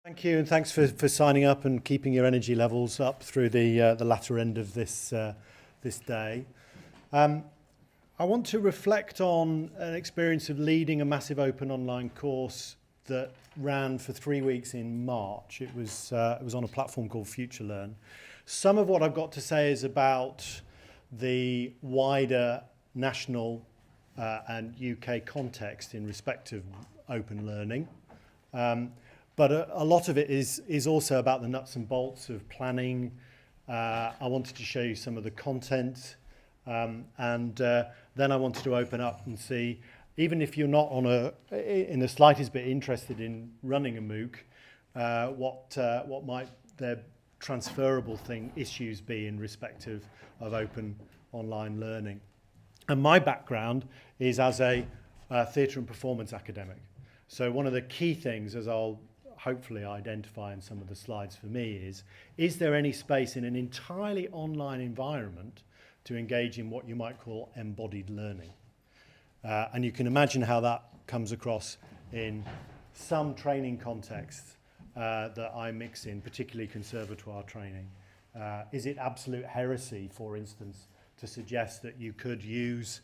Thank you, and thanks for signing up and keeping your energy levels up through the latter end of this day. I want to reflect on an experience of leading a massive open online course that ran for 3 weeks in March. It was on a platform called FutureLearn. Some of what I've got to say is about the wider national and UK context in respect of open learning. But a lot of it is also about the nuts and bolts of planning. I wanted to show you some of the content, and then I wanted to open up and see, even if you're not in the slightest bit interested in running a MOOC, what might their transferable issues be in respect of open online learning. And my background is as a theatre and performance academic. So one of the key things, as I'll hopefully identify in some of the slides for me, is there any space in an entirely online environment to engage in what you might call embodied learning? And you can imagine how that comes across in some training contexts that I mix in, particularly conservatoire training. Is it absolute heresy, for instance, to suggest that you could use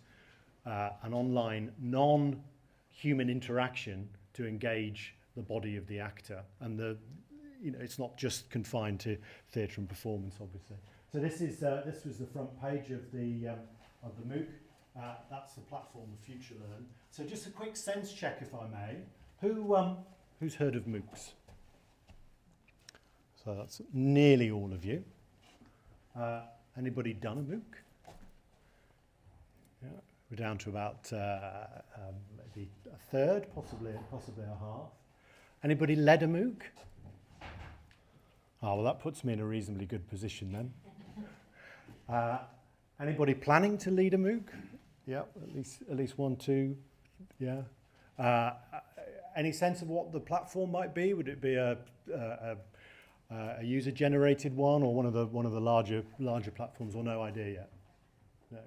an online non-human interaction to engage the body of the actor? And it's not just confined to theatre and performance, obviously. So this was the front page of the MOOC. That's the platform of FutureLearn. So just a quick sense check, if I may. Who's heard of MOOCs? So that's nearly all of you. Anybody done a MOOC? Yeah, we're down to about maybe a third, possibly a half. Anybody led a MOOC? Oh, well, that puts me in a reasonably good position then. Anybody planning to lead a MOOC? Yeah, at least one, two. Yeah. Any sense of what the platform might be? Would it be a user-generated one, or one of the larger platforms, or no idea yet? No.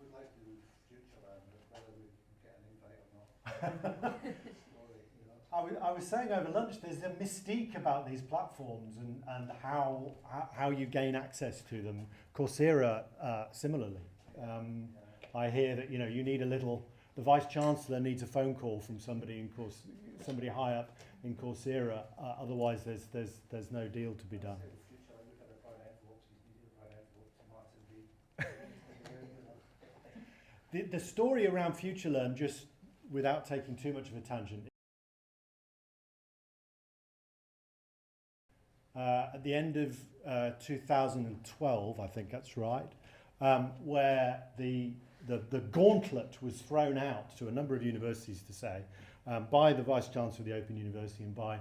We'd like to do FutureLearn, but whether we can get an invite or not. I was saying over lunch, there's a mystique about these platforms and how you gain access to them. Coursera, similarly. I hear that you need the Vice Chancellor needs a phone call from somebody high up in Coursera. Otherwise, there's no deal to be done. The story around FutureLearn, just without taking too much of a tangent. At the end of 2012, I think that's right, where the gauntlet was thrown out to a number of universities to say, by the Vice Chancellor of the Open University and by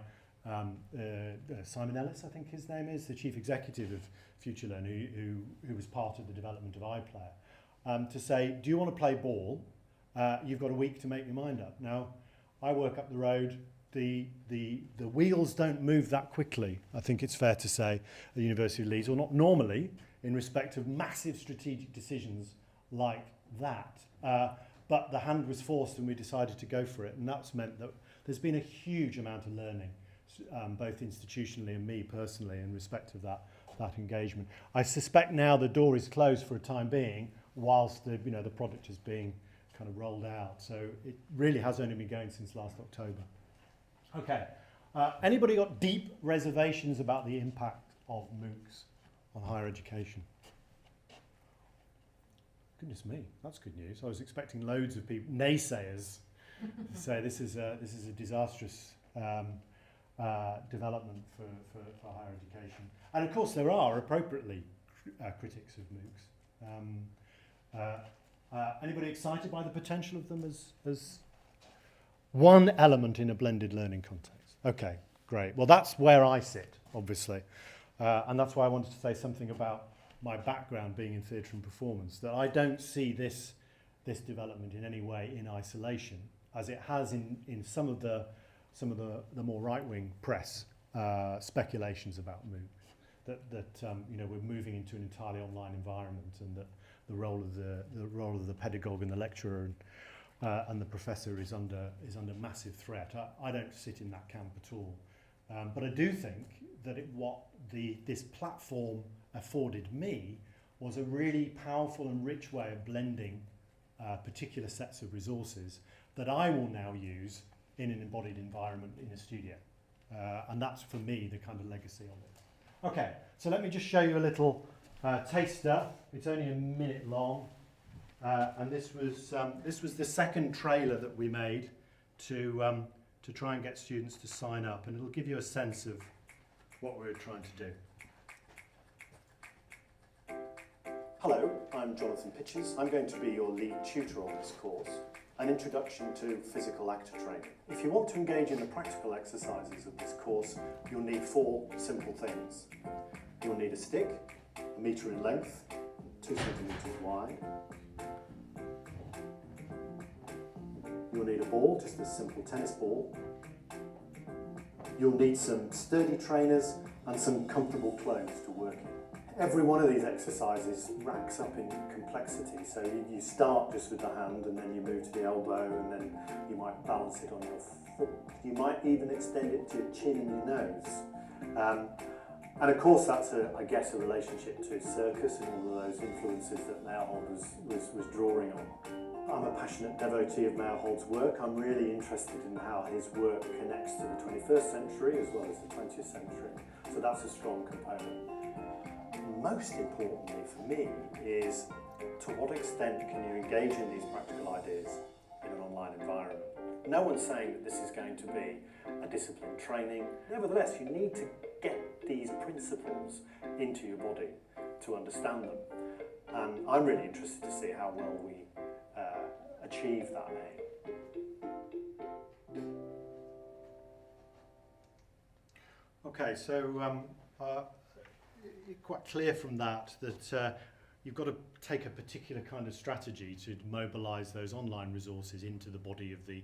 Simon Ellis, I think his name is, the Chief Executive of FutureLearn, who was part of the development of iPlayer, to say, do you want to play ball? You've got a week to make your mind up. Now, I work up the road. The wheels don't move that quickly, I think it's fair to say, at the University of Leeds, or not normally, in respect of massive strategic decisions like that. But the hand was forced and we decided to go for it, and that's meant that there's been a huge amount of learning, both institutionally and me personally, in respect of that engagement. I suspect now the door is closed for a time being, whilst the product is being kind of rolled out. So it really has only been going since last October. Okay, anybody got deep reservations about the impact of MOOCs on higher education? Goodness me, that's good news. I was expecting loads of people, naysayers, to say this is a disastrous development for higher education. And of course there are, appropriately, critics of MOOCs. Anybody excited by the potential of them as one element in a blended learning context? Okay, great. Well, that's where I sit, obviously. And that's why I wanted to say something about my background being in theatre and performance, that I don't see this development in any way in isolation, as it has in some of the more right-wing press speculations about MOOCs, that we're moving into an entirely online environment, and that the role of the pedagogue and the lecturer and the professor is under massive threat. I don't sit in that camp at all. But I do think that this platform afforded me was a really powerful and rich way of blending particular sets of resources that I will now use in an embodied environment in a studio. And that's, for me, the kind of legacy of it. Okay, so let me just show you a little taster. It's only a minute long. And this was the second trailer that we made to try and get students to sign up. And it'll give you a sense of what we're trying to do. Hello, I'm Jonathan Pitches. I'm going to be your lead tutor on this course, an introduction to physical actor training. If you want to engage in the practical exercises of this course, you'll need 4 simple things. You'll need a stick, 1 metre in length, 2 centimetres wide. You'll need a ball, just a simple tennis ball. You'll need some sturdy trainers and some comfortable clothes to work in. Every one of these exercises racks up in complexity, so you start just with the hand and then you move to the elbow and then you might balance it on your foot. You might even extend it to your chin and your nose. And of course that's, I guess, a relationship to circus and all of those influences that Meyerhold was drawing on. I'm a passionate devotee of Meyerhold's work. I'm really interested in how his work connects to the 21st century as well as the 20th century, so that's a strong component. Most importantly for me is to what extent can you engage in these practical ideas in an online environment. No one's saying that this is going to be a disciplined training. Nevertheless, you need to get these principles into your body to understand them. And I'm really interested to see how well we achieve that aim. Okay, so quite clear from that you've got to take a particular kind of strategy to mobilise those online resources into the body of the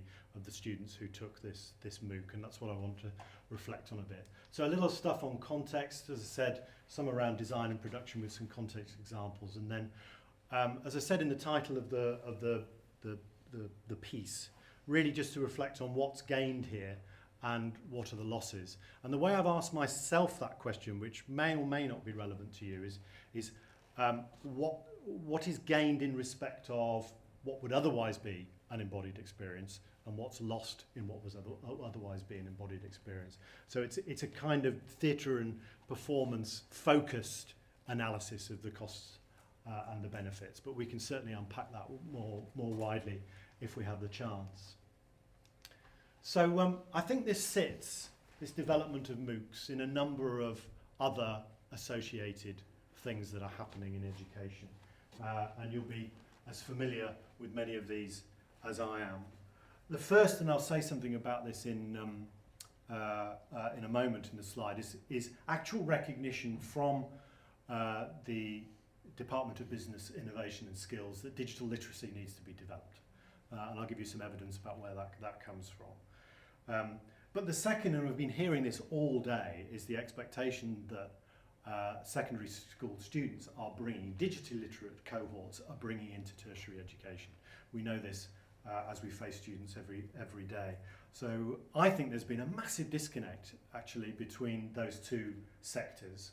students who took this MOOC, and that's what I want to reflect on a bit. So a little stuff on context, as I said, some around design and production with some context examples, and then as I said in the title of the piece, really just to reflect on what's gained here and what are the losses. And the way I've asked myself that question, which may or may not be relevant to you, is what is gained in respect of what would otherwise be an embodied experience and what's lost in what was otherwise be an embodied experience. So it's a kind of theatre and performance focused analysis of the costs and the benefits, but we can certainly unpack that more widely if we have the chance. So I think this development of MOOCs, in a number of other associated things that are happening in education. And you'll be as familiar with many of these as I am. The first, and I'll say something about this in a moment in the slide, is actual recognition from the Department of Business, Innovation and Skills that digital literacy needs to be developed. And I'll give you some evidence about where that comes from. But the second, and we've been hearing this all day, is the expectation that secondary school students are bringing, digitally literate cohorts are bringing into tertiary education. We know this as we face students every day. So I think there's been a massive disconnect actually between those two sectors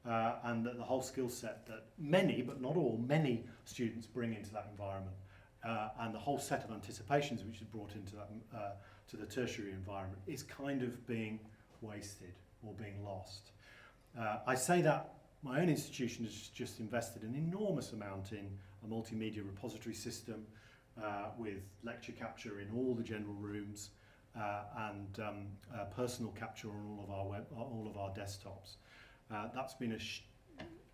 and that the whole skill set that many, but not all, many students bring into that environment and the whole set of anticipations which is brought into that to the tertiary environment is kind of being wasted or being lost. I say that my own institution has just invested an enormous amount in a multimedia repository system with lecture capture in all the general rooms and personal capture on all of our desktops. That's been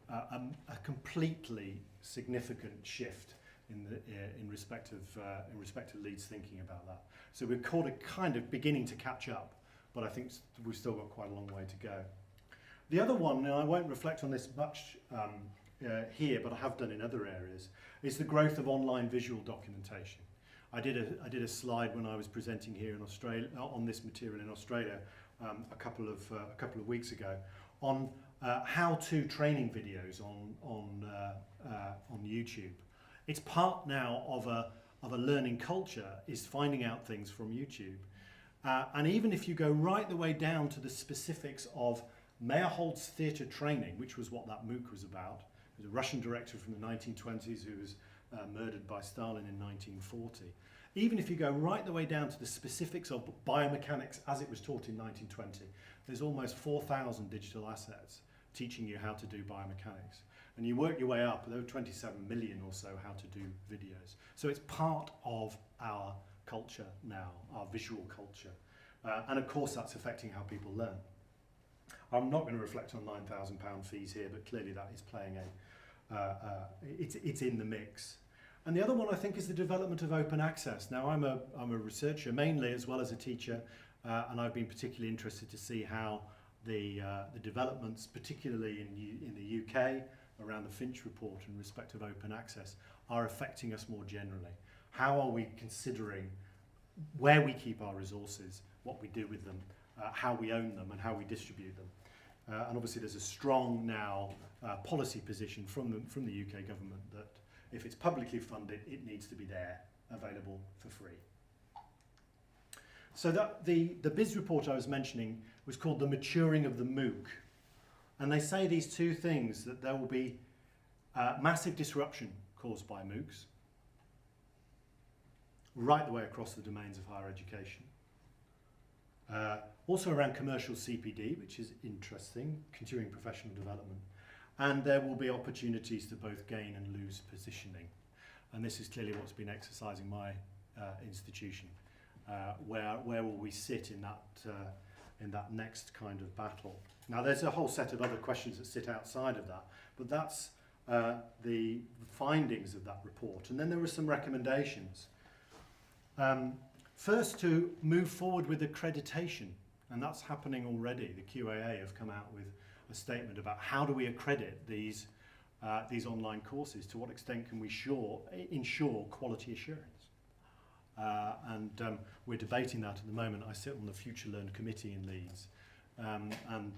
a completely significant shift in respect of Leeds thinking about that. So we're kind of beginning to catch up, but I think we've still got quite a long way to go. The other one, and I won't reflect on this much here, but I have done in other areas, is the growth of online visual documentation. I did a slide when I was presenting here in Australia on this material in Australia a couple of weeks ago on how-to training videos on YouTube. It's part now of a learning culture is finding out things from YouTube. And even if you go right the way down to the specifics of Meyerhold's theatre training, which was what that MOOC was about, he was a Russian director from the 1920s who was murdered by Stalin in 1940. Even if you go right the way down to the specifics of biomechanics as it was taught in 1920, there's almost 4,000 digital assets teaching you how to do biomechanics. And you work your way up, there are 27 million or so how to do videos. So it's part of our culture now, our visual culture. And of course that's affecting how people learn. I'm not going to reflect on £9,000 fees here, but clearly that is playing it's in the mix. And the other one I think is the development of open access. Now I'm a researcher mainly as well as a teacher, and I've been particularly interested to see how the developments, particularly in the UK, around the Finch report in respect of open access, are affecting us more generally. How are we considering where we keep our resources, what we do with them, how we own them and how we distribute them? And obviously there's a strong now policy position from the UK government that if it's publicly funded, it needs to be there, available for free. So that the BIS report I was mentioning was called The Maturing of the MOOC. And they say these two things, that there will be massive disruption caused by MOOCs, right the way across the domains of higher education. Also around commercial CPD, which is interesting, continuing professional development. And there will be opportunities to both gain and lose positioning. And this is clearly what's been exercising my institution. Where will we sit in that next kind of battle? Now there's a whole set of other questions that sit outside of that, but that's the findings of that report. And then there were some recommendations. First, to move forward with accreditation, and that's happening already. The QAA have come out with a statement about how do we accredit these online courses, to what extent can we ensure quality assurance. And we're debating that at the moment. I sit on the Future Learn committee in Leeds, and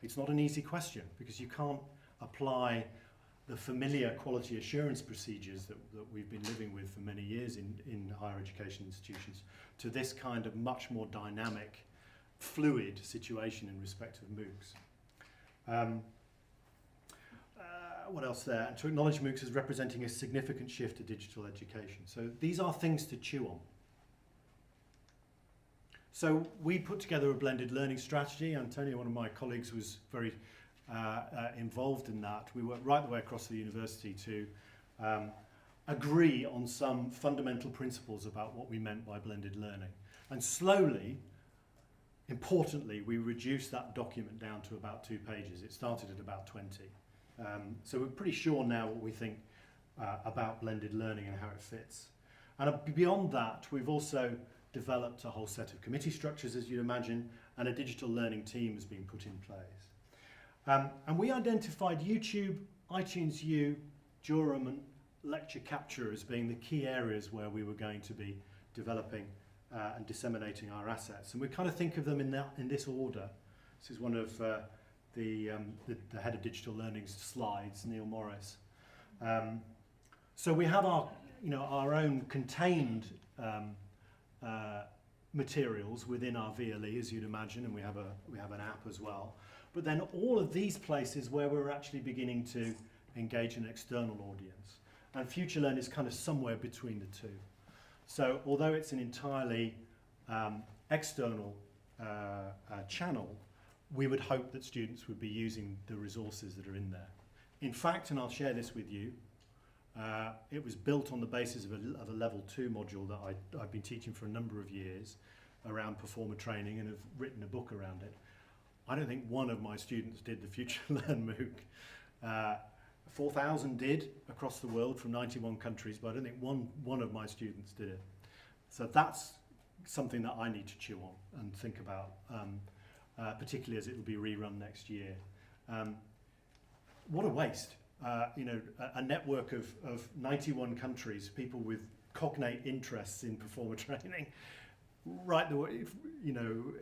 it's not an easy question, because you can't apply the familiar quality assurance procedures that we've been living with for many years in higher education institutions to this kind of much more dynamic, fluid situation in respect of MOOCs. What else there? And to acknowledge MOOCs as representing a significant shift to digital education. So these are things to chew on. So we put together a blended learning strategy. Antonio, one of my colleagues, was very involved in that. We worked right the way across the university to agree on some fundamental principles about what we meant by blended learning. And slowly, importantly, we reduced that document down to about 2 pages. It started at about 20. So we're pretty sure now what we think about blended learning and how it fits. And beyond that, we've also developed a whole set of committee structures, as you'd imagine, and a digital learning team has been put in place. And we identified YouTube, iTunes U, Durham and lecture capture as being the key areas where we were going to be developing and disseminating our assets. And we kind of think of them in this order. This is one of the head of digital learning's slides, Neil Morris. So we have our own contained materials within our VLE, as you'd imagine, and we have an app as well. But then all of these places where we're actually beginning to engage an external audience. And FutureLearn is kind of somewhere between the two. So although it's an entirely external channel, we would hope that students would be using the resources that are in there. In fact, and I'll share this with you, it was built on the basis of a level 2 module that I've been teaching for a number of years around performer training and have written a book around it. I don't think one of my students did the FutureLearn MOOC. 4,000 did across the world from 91 countries, but I don't think one of my students did it. So that's something that I need to chew on and think about, particularly as it will be rerun next year. What a waste. A network of 91 countries, people with cognate interests in performer training, right the way,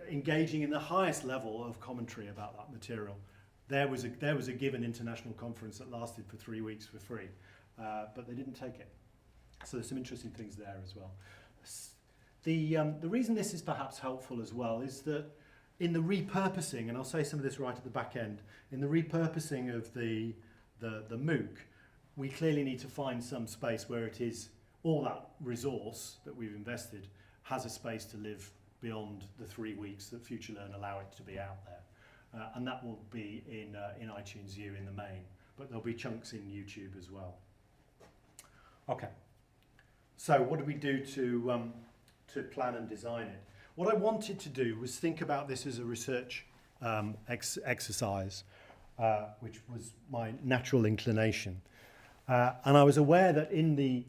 engaging in the highest level of commentary about that material. There was a given international conference that lasted for 3 weeks for free, but they didn't take it. So there's some interesting things there as well. The reason this is perhaps helpful as well is that in the repurposing, and I'll say some of this right at the back end, in the repurposing of the MOOC, we clearly need to find some space where it is all that resource that we've invested has a space to live beyond the 3 weeks that FutureLearn allow it to be out there. And that will be in iTunes U in the main, but there'll be chunks in YouTube as well. Okay, so what did we do to plan and design it? What I wanted to do was think about this as a research exercise, which was my natural inclination. And I was aware that in the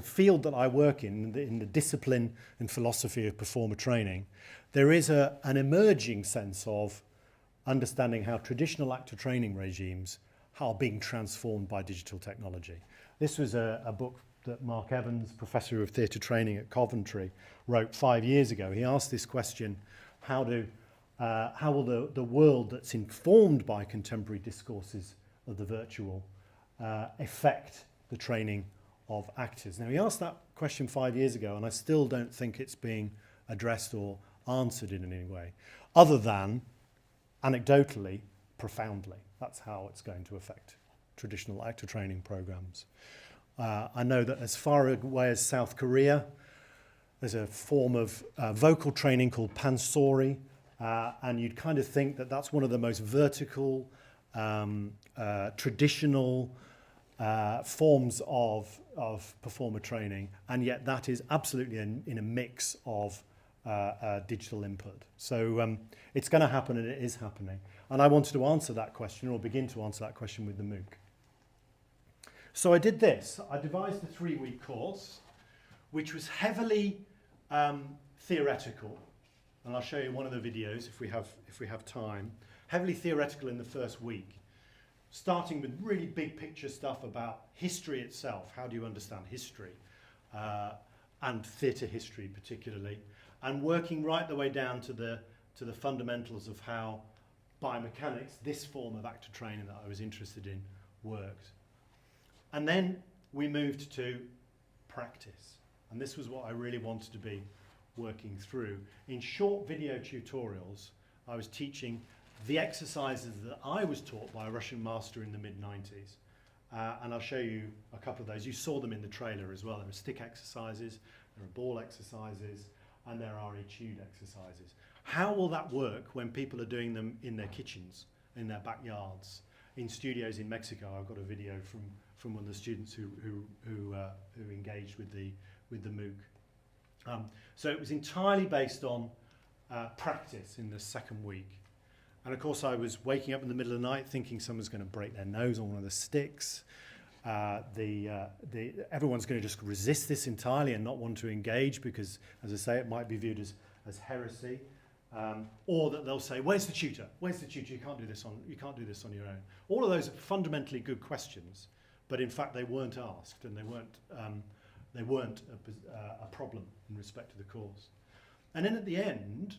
field that I work in the discipline and philosophy of performer training, there is an emerging sense of understanding how traditional actor training regimes are being transformed by digital technology. This was a book that Mark Evans, Professor of Theatre Training at Coventry, wrote 5 years ago. He asked this question, how will the world that's informed by contemporary discourses of the virtual affect the training of actors? Now, he asked that question 5 years ago, and I still don't think it's being addressed or answered in any way, other than, anecdotally, profoundly. That's how it's going to affect traditional actor training programs. I know that as far away as South Korea, there's a form of vocal training called pansori, and you'd kind of think that that's one of the most vertical, traditional forms of performer training, and yet that is absolutely in a mix of digital input. So it's going to happen, and it is happening. And I wanted to answer that question, or begin to answer that question, with the MOOC. So I did this. I devised a 3-week course, which was heavily theoretical, and I'll show you one of the videos if we have time. Heavily theoretical in the first week, starting with really big picture stuff about history itself. How do you understand history, and theatre history particularly, and working right the way down to the fundamentals of how biomechanics, this form of actor training that I was interested in, works. And then we moved to practice. And this was what I really wanted to be working through. In short video tutorials, I was teaching the exercises that I was taught by a Russian master in the mid-90s. And I'll show you a couple of those. You saw them in the trailer as well. There are stick exercises, there are ball exercises, and there are etude exercises. How will that work when people are doing them in their kitchens, in their backyards, in studios in Mexico? I've got a video from one of the students who engaged with the MOOC. So it was entirely based on practice in the second week. And of course I was waking up in the middle of the night thinking someone's going to break their nose on one of the sticks. Everyone's going to just resist this entirely and not want to engage because, as I say, it might be viewed as heresy. Or that they'll say, "Where's the tutor? Where's the tutor? You can't do this on your own." All of those are fundamentally good questions, but in fact they weren't asked, and they weren't a problem in respect to the course. And then at the end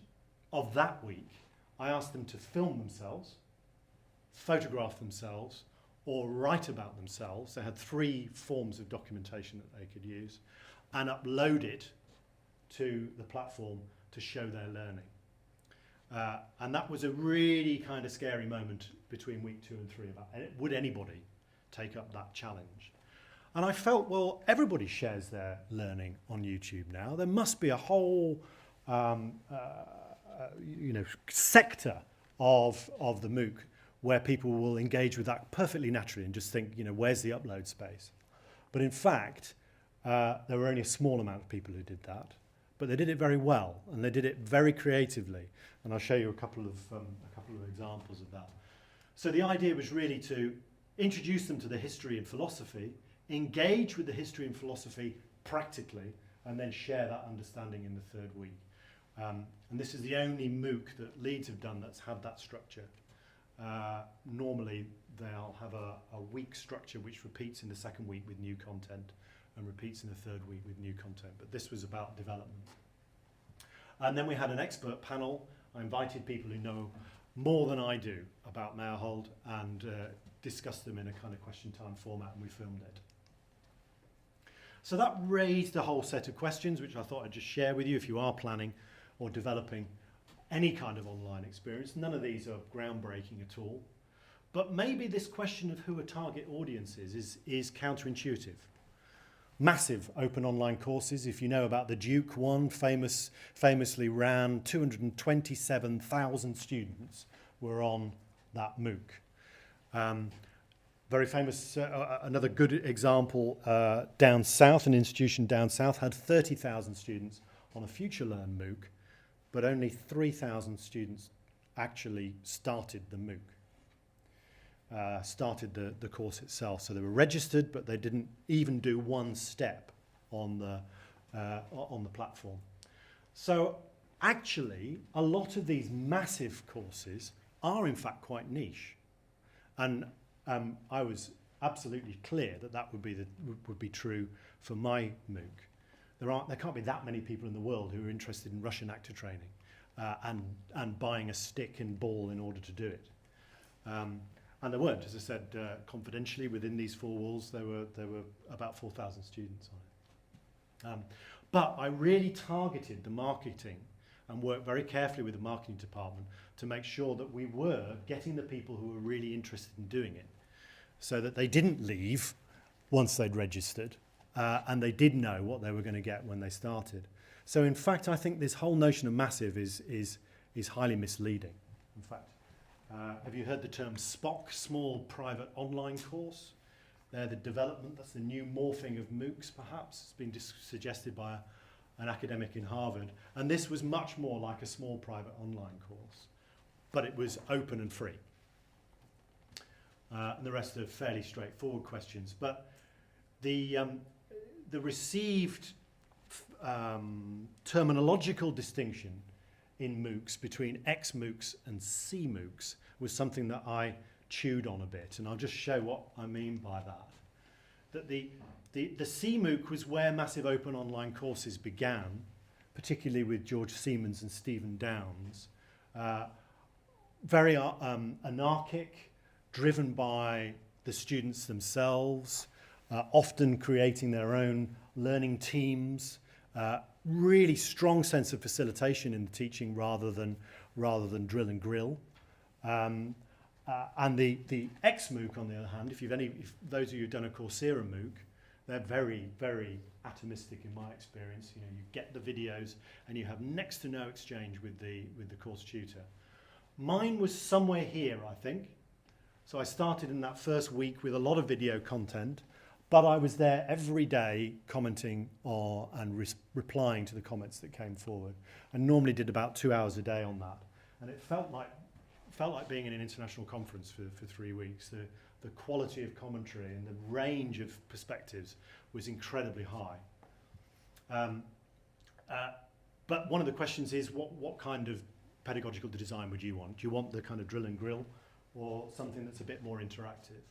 of that week, I asked them to film themselves, photograph themselves, or write about themselves. They had 3 forms of documentation that they could use, and upload it to the platform to show their learning. And that was a really kind of scary moment between week 2 and 3 about would anybody take up that challenge. And I felt, well, everybody shares their learning on YouTube now. There must be a whole sector of the MOOC where people will engage with that perfectly naturally and just think, where's the upload space? But in fact, there were only a small amount of people who did that. But they did it very well, and they did it very creatively. And I'll show you a couple of examples of that. So the idea was really to introduce them to the history and philosophy, engage with the history and philosophy practically, and then share that understanding in the 3rd week. And this is the only MOOC that Leeds have done that's had that structure. Normally, they'll have a week structure which repeats in the 2nd week with new content, and repeats in the 3rd week with new content, but this was about development. And then we had an expert panel. I invited people who know more than I do about Meyerhold and discussed them in a kind of question time format, and we filmed it. So that raised a whole set of questions, which I thought I'd just share with you if you are planning or developing any kind of online experience. None of these are groundbreaking at all. But maybe this question of who a target audience is counterintuitive. Massive open online courses. If you know about the Duke one, famously ran, 227,000 students were on that MOOC. Very famous, another good example down south, an institution down south had 30,000 students on a FutureLearn MOOC, but only 3,000 students actually started the MOOC. Started the course itself. So they were registered, but they didn't even do one step on the platform. So actually, a lot of these massive courses are in fact quite niche. And I was absolutely clear that that would be true for my MOOC. There can't be that many people in the world who are interested in Russian actor training and buying a stick and ball in order to do it. And there weren't, as I said, confidentially within these four walls, there were about 4,000 students on it. But I really targeted the marketing and worked very carefully with the marketing department to make sure that we were getting the people who were really interested in doing it, so that they didn't leave once they'd registered, and they did know what they were going to get when they started. So in fact, I think this whole notion of massive is highly misleading. In fact, have you heard the term SPOC, Small Private Online Course? They're the development, that's the new morphing of MOOCs perhaps. It's been suggested by an academic in Harvard. And this was much more like a small private online course, but it was open and free. And the rest are fairly straightforward questions. But the received terminological distinction in MOOCs between XMOOCs and CMOOCs was something that I chewed on a bit, and I'll just show what I mean by that. That the CMOOC was where massive open online courses began, particularly with George Siemens and Stephen Downes. Very anarchic, driven by the students themselves, often creating their own learning teams, really strong sense of facilitation in the teaching rather than drill and grill. And the XMOOC, on the other hand, if those of you who've done a Coursera MOOC, they're very, very atomistic in my experience. You know, you get the videos and you have next to no exchange with the course tutor. Mine was somewhere here, I think. So I started in that first week with a lot of video content, but I was there every day commenting and replying to the comments that came forward. I normally did about 2 hours a day on that. And it felt like being in an international conference for 3 weeks. The quality of commentary and the range of perspectives was incredibly high. But one of the questions is, what kind of pedagogical design would you want? Do you want the kind of drill and grill or something that's a bit more interactive?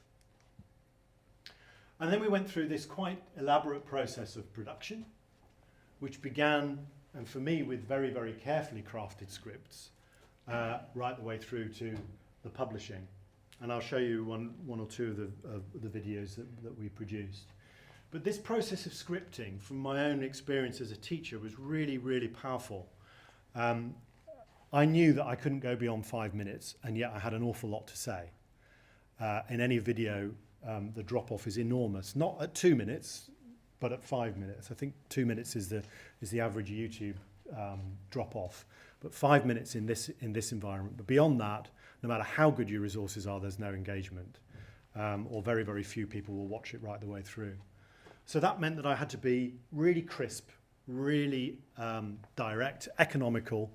And then we went through this quite elaborate process of production, which began, and for me, with very, very carefully crafted scripts, right the way through to the publishing. And I'll show you one or two of the videos that we produced. But this process of scripting, from my own experience as a teacher, was really, really powerful. I knew that I couldn't go beyond 5 minutes, and yet I had an awful lot to say. In any video, the drop-off is enormous. Not at 2 minutes, but at 5 minutes. I think 2 minutes is the average YouTube drop-off. But 5 minutes in this environment. But beyond that, no matter how good your resources are, there's no engagement. Or very, very few people will watch it right the way through. So that meant that I had to be really crisp, really direct, economical,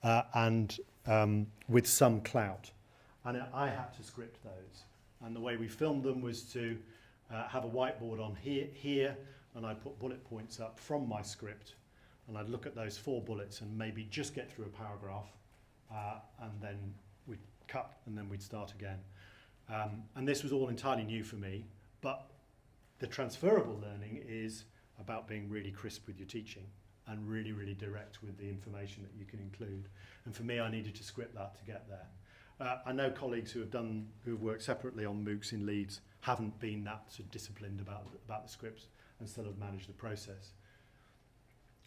and with some clout. And I had to script those. And the way we filmed them was to have a whiteboard on here, and I'd put bullet points up from my script, and I'd look at those 4 bullets and maybe just get through a paragraph, and then we'd cut, and then we'd start again. And this was all entirely new for me, but the transferable learning is about being really crisp with your teaching and really, really direct with the information that you can include. And for me, I needed to script that to get there. I know colleagues who've worked separately on MOOCs in Leeds haven't been that sort of disciplined about the scripts, and still have managed the process.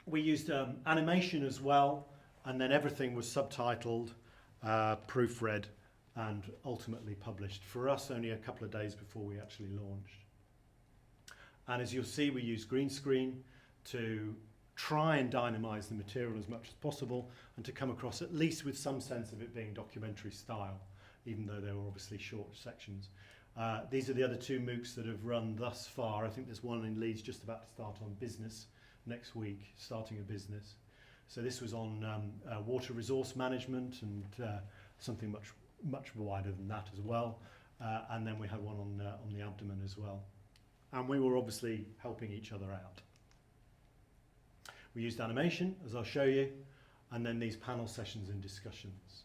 We used animation as well, and then everything was subtitled, proofread, and ultimately published. For us, only a couple of days before we actually launched. And as you'll see, we used green screen to try and dynamize the material as much as possible and to come across at least with some sense of it being documentary style, even though they were obviously short sections. These are the other two MOOCs that have run thus far. I think there's one in Leeds just about to start on business next week, starting a business. So this was on water resource management and something much wider than that as well. And then we had one on the abdomen as well. And we were obviously helping each other out. We used animation, as I'll show you, and then these panel sessions and discussions.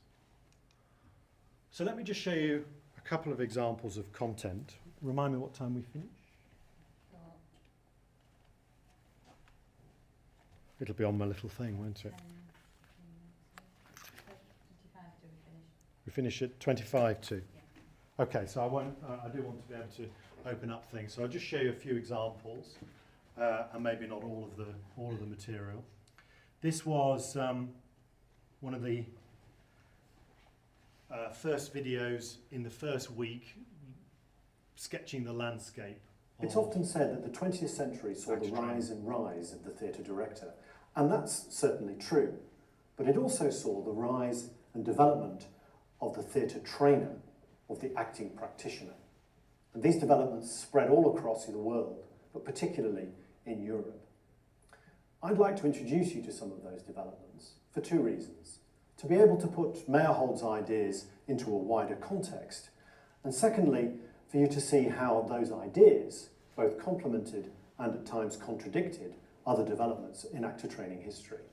So let me just show you a couple of examples of content. Remind me what time we finish? It'll be on my little thing, won't it? 25 to finish. We finish at 25 to. Yeah. Okay, so I do want to be able to open up things. So I'll just show you a few examples, and maybe not all of the material. This was one of the first videos in the first week, sketching the landscape. It's often said that the 20th century saw the rise and rise of the theatre director, and that's certainly true. But it also saw the rise and development of the theatre trainer, of the acting practitioner. And these developments spread all across the world, but particularly in Europe. I'd like to introduce you to some of those developments for two reasons. To be able to put Meyerhold's ideas into a wider context, and secondly, for you to see how those ideas both complemented and at times contradicted other developments in actor training history.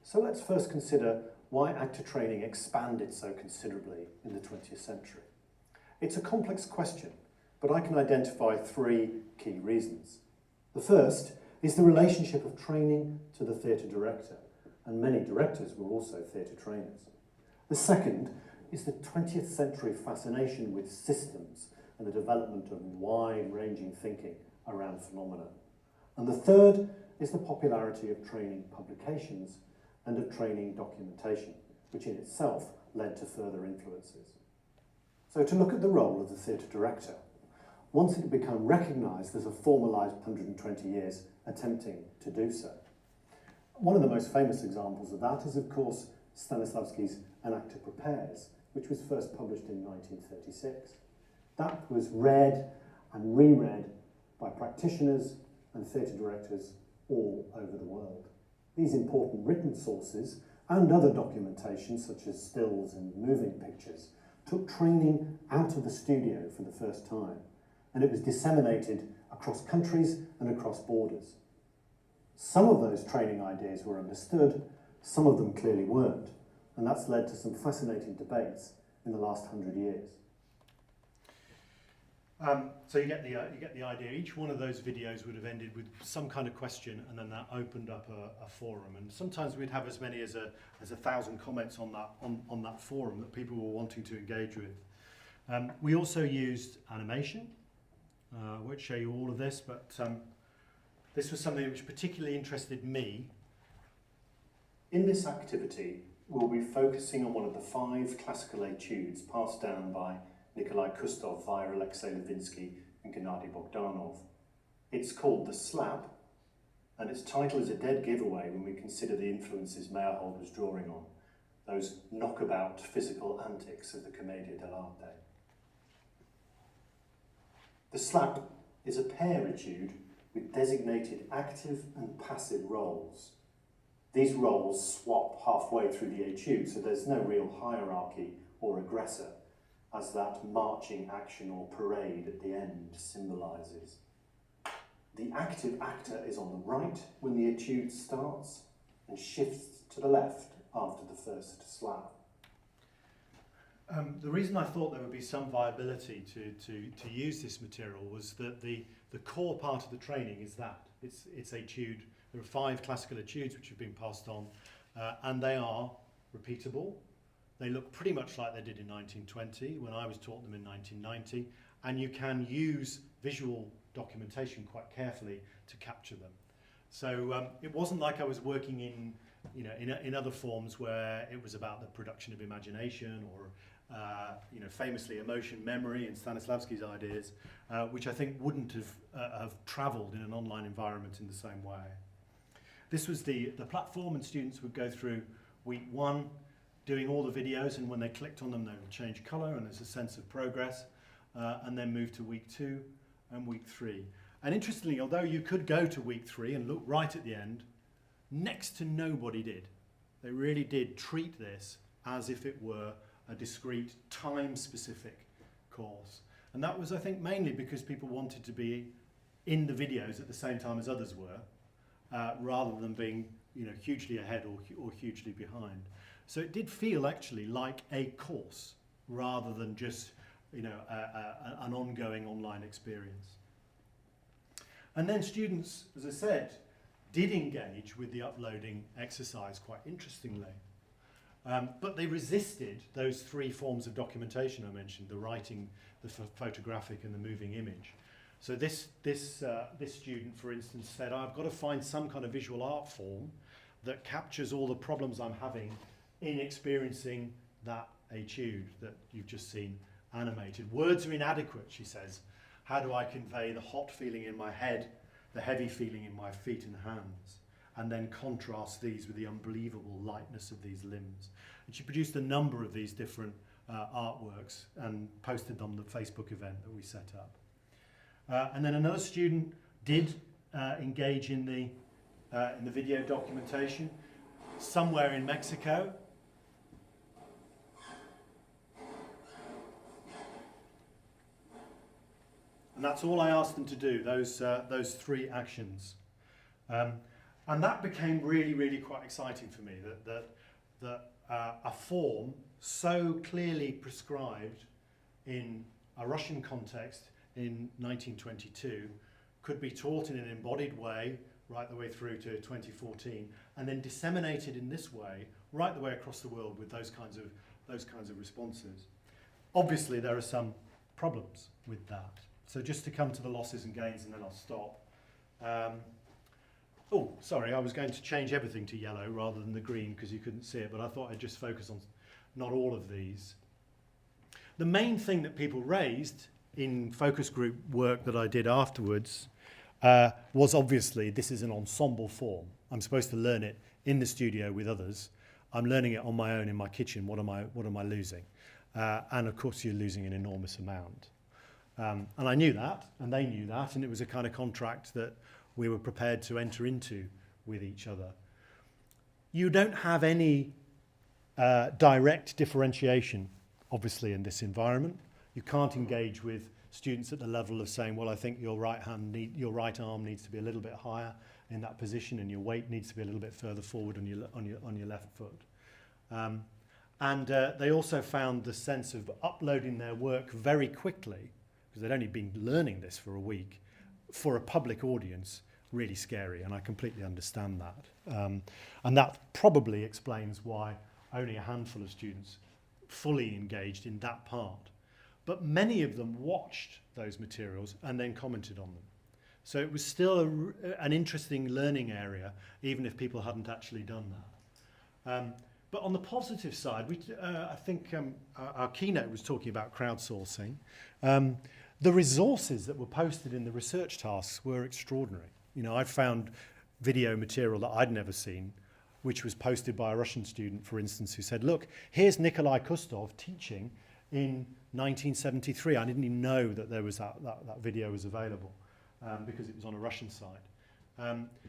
So let's first consider why actor training expanded so considerably in the 20th century. It's a complex question, but I can identify three key reasons. The first is the relationship of training to the theatre director, and many directors were also theatre trainers. The second is the 20th century fascination with systems and the development of wide-ranging thinking around phenomena. And the third is the popularity of training publications and of training documentation, which in itself led to further influences. So to look at the role of the theatre director, once it had become recognised as a formalised 120 years attempting to do so. One of the most famous examples of that is, of course, Stanislavski's An Actor Prepares, which was first published in 1936. That was read and reread by practitioners and theatre directors all over the world. These important written sources and other documentation, such as stills and moving pictures, took training out of the studio for the first time, and it was disseminated across countries and across borders. Some of those training ideas were understood, some of them clearly weren't, and that's led to some fascinating debates in the last 100 years. So you get the idea. Each one of those videos would have ended with some kind of question, and then that opened up a forum. And sometimes we'd have as many as 1,000 comments on that forum that people were wanting to engage with. We also used animation. I won't show you all of this, but this was something which particularly interested me. In this activity, we'll be focusing on one of the 5 classical etudes passed down by Nikolai Kustov via Alexei Levinsky and Gennady Bogdanov. It's called The Slab, and its title is a dead giveaway when we consider the influences Meyerhold was drawing on, those knockabout physical antics of the Commedia dell'arte. The Slab is a pair etude with designated active and passive roles. These roles swap halfway through the etude, so there's no real hierarchy or aggressor, as that marching action or parade at the end symbolises. The active actor is on the right when the etude starts and shifts to the left after the first slab. The reason I thought there would be some viability to use this material was that the core part of the training is that. It's etude. There are 5 classical etudes which have been passed on, and they are repeatable. They look pretty much like they did in 1920 when I was taught them in 1990, and you can use visual documentation quite carefully to capture them. So it wasn't like I was working in, in other forms where it was about the production of imagination or, famously emotion memory and Stanislavski's ideas, which I think wouldn't have travelled in an online environment in the same way. This was the platform, and students would go through week 1 doing all the videos, and when they clicked on them they would change colour and there's a sense of progress, and then move to week 2 and week 3. And interestingly, although you could go to week 3 and look right at the end, next to nobody did. They really did treat this as if it were a discrete, time-specific course. And that was, I think, mainly because people wanted to be in the videos at the same time as others were, rather than being, hugely ahead or hugely behind. So it did feel actually like a course rather than just, an ongoing online experience. And then students, as I said, did engage with the uploading exercise quite interestingly. But they resisted those 3 forms of documentation I mentioned, the writing, the photographic and the moving image. So this student, for instance, said, I've got to find some kind of visual art form that captures all the problems I'm having in experiencing that etude that you've just seen animated. Words are inadequate, she says. How do I convey the hot feeling in my head, the heavy feeling in my feet and hands, and then contrast these with the unbelievable lightness of these limbs? And she produced a number of these different artworks and posted them on the Facebook event that we set up. And then another student did engage in the video documentation somewhere in Mexico. And that's all I asked them to do, those 3 actions. And that became really, really quite exciting for me, that a form so clearly prescribed in a Russian context in 1922 could be taught in an embodied way right the way through to 2014, and then disseminated in this way right the way across the world with those kinds of responses. Obviously, there are some problems with that. So just to come to the losses and gains, and then I'll stop. Oh, sorry, I was going to change everything to yellow rather than the green because you couldn't see it, but I thought I'd just focus on not all of these. The main thing that people raised in focus group work that I did afterwards was obviously this is an ensemble form. I'm supposed to learn it in the studio with others. I'm learning it on my own in my kitchen. What am I losing? And of course you're losing an enormous amount. And I knew that, and they knew that, and it was a kind of contract that we were prepared to enter into with each other. You don't have any direct differentiation, obviously, in this environment. You can't engage with students at the level of saying, well, I think your right arm needs to be a little bit higher in that position, and your weight needs to be a little bit further forward on your left foot. And they also found the sense of uploading their work very quickly, because they'd only been learning this for a week, for a public audience, really scary, and I completely understand that. And that probably explains why only a handful of students fully engaged in that part. But many of them watched those materials and then commented on them. So it was still an interesting learning area, even if people hadn't actually done that. But on the positive side, I think our keynote was talking about crowdsourcing. The resources that were posted in the research tasks were extraordinary. You know, I found video material that I'd never seen, which was posted by a Russian student, for instance, who said, look, here's Nikolai Kustov teaching in 1973. I didn't even know that there was that video was available because it was on a Russian site.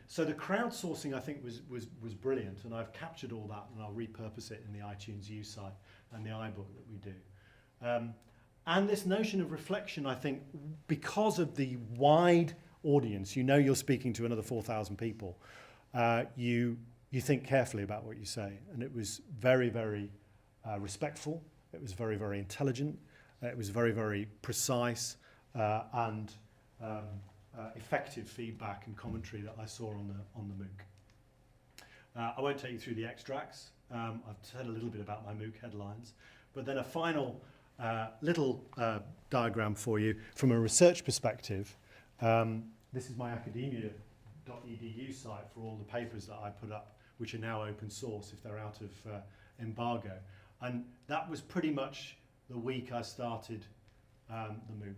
So the crowdsourcing, I think, was brilliant, and I've captured all that, and I'll repurpose it in the iTunes U site and the iBook that we do. And this notion of reflection, I think, because of the wide audience, you know you're speaking to another 4,000 people, you think carefully about what you say. And it was very, very respectful. It was very, very intelligent. It was very, very precise and effective feedback and commentary that I saw on the MOOC. I won't take you through the extracts. I've said a little bit about my MOOC headlines, but then a final little diagram for you from a research perspective. This is my academia.edu site for all the papers that I put up, which are now open source if they're out of embargo. And that was pretty much the week I started the MOOC.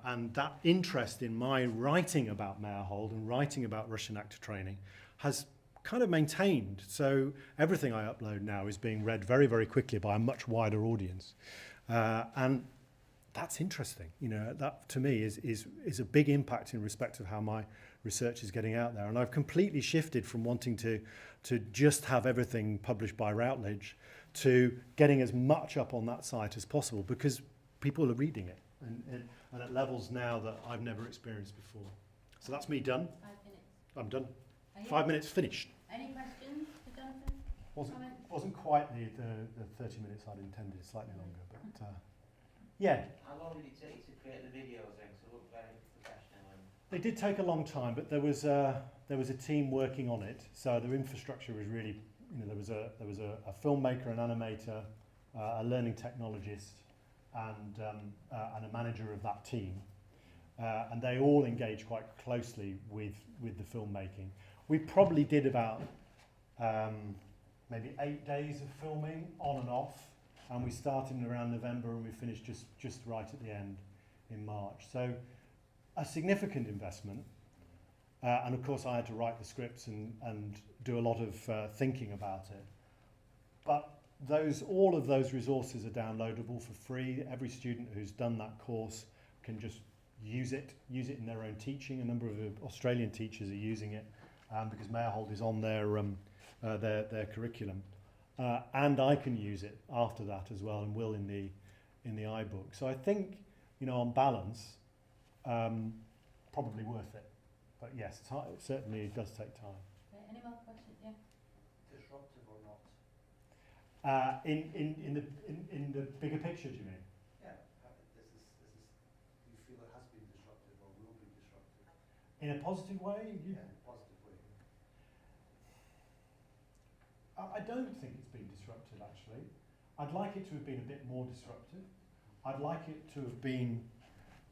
And that interest in my writing about Meyerhold and writing about Russian actor training has kind of maintained. So everything I upload now is being read very, very quickly by a much wider audience. And that's interesting. You know, that to me is a big impact in respect of how my research is getting out there. And I've completely shifted from wanting to just have everything published by Routledge to getting as much up on that site as possible, because people are reading it and at levels now that I've never experienced before. So that's me done. 5 minutes. I'm done. Are you? 5 minutes finished. Any questions for Jonathan? Wasn't quite the 30 minutes I'd intended, slightly longer, but yeah. How long did it take to create the videos then? 'Cause it looked very professional. And They did take a long time, but there was a team working on it, so the infrastructure was really, you know, there was a filmmaker, an animator, a learning technologist, and a manager of that team, and they all engaged quite closely with the filmmaking. We probably did about maybe 8 days of filming on and off, and we started in around November and we finished just right at the end in March. So a significant investment, and of course I had to write the scripts and do a lot of thinking about it. But all of those resources are downloadable for free. Every student who's done that course can just use it in their own teaching. A number of Australian teachers are using it because Meyerhold is on their curriculum, and I can use it after that as well, and will in the iBook. So I think, you know, on balance, probably worth it. But yes, it certainly does take time. Okay, any more questions? Yeah. Disruptive or not? In the bigger picture, do you mean? Yeah. Do you feel it has been disruptive or will be disruptive? In a positive way? Yeah, in a positive way. I don't think it's been disruptive, actually. I'd like it to have been a bit more disruptive. I'd like it to have been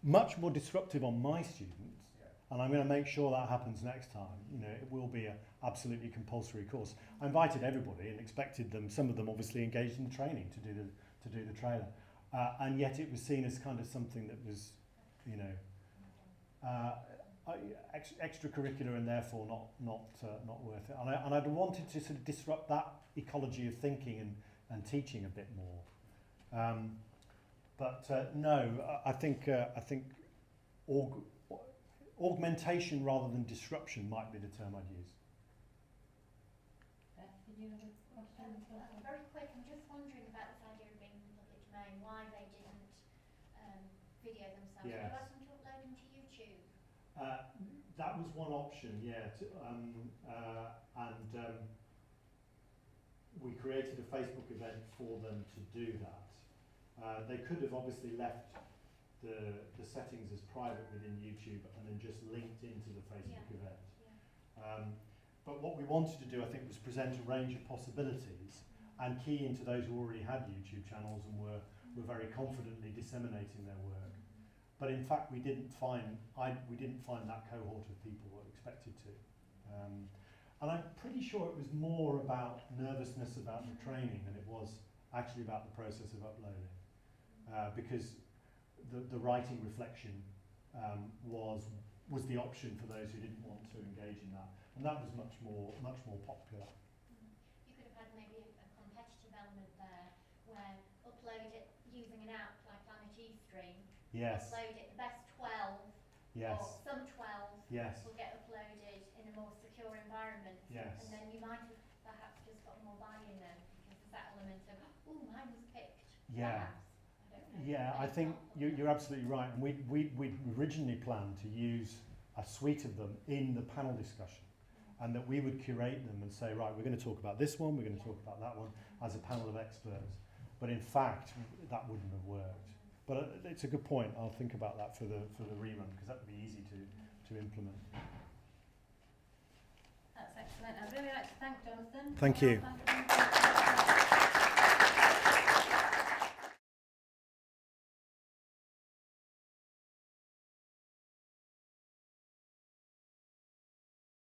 much more disruptive on my students, and I'm going to make sure that happens next time. You know, it will be an absolutely compulsory course. I invited everybody and expected them, some of them obviously engaged in the training to do the trailer, and yet it was seen as kind of something that was, you know, extracurricular and therefore not worth it. And I'd wanted to sort of disrupt that ecology of thinking and teaching a bit more. No, I think augmentation rather than disruption might be the term I'd use. Beth, did you have a question? Very quick, I'm just wondering about this idea of being in the public domain, why they didn't video themselves. Yes. Have you asked them to upload them to YouTube? That was one option, yeah. We created a Facebook event for them to do that. They could have obviously left the settings as private within YouTube and then just linked into the Facebook event. Yeah. But what we wanted to do, I think, was present a range of possibilities and key into those who already had YouTube channels and were very confidently disseminating their work. But in fact, we didn't find that cohort of people were expected to. And I'm pretty sure it was more about nervousness about the training than it was actually about the process of uploading. Because the writing reflection was the option for those who didn't want to engage in that, and that was much more popular. You could have had maybe a competitive element there, where upload it using an app like Planet eStream. Yes. Upload it, the best 12 Yes. or some 12 Yes. will get uploaded in a more secure environment. Yes. And then you might have perhaps just got more buy-in then, because there's that element of, oh, mine was picked. Yeah. Perhaps. I don't know. Yeah, I think you're absolutely right. And we originally planned to use a suite of them in the panel discussion, and that we would curate them and say, right, we're going to talk about this one, we're going to talk about that one as a panel of experts. But in fact, that wouldn't have worked. But it's a good point. I'll think about that for the rerun, because that would be easy to implement. That's excellent. I'd really like to thank Jonathan. Thank you.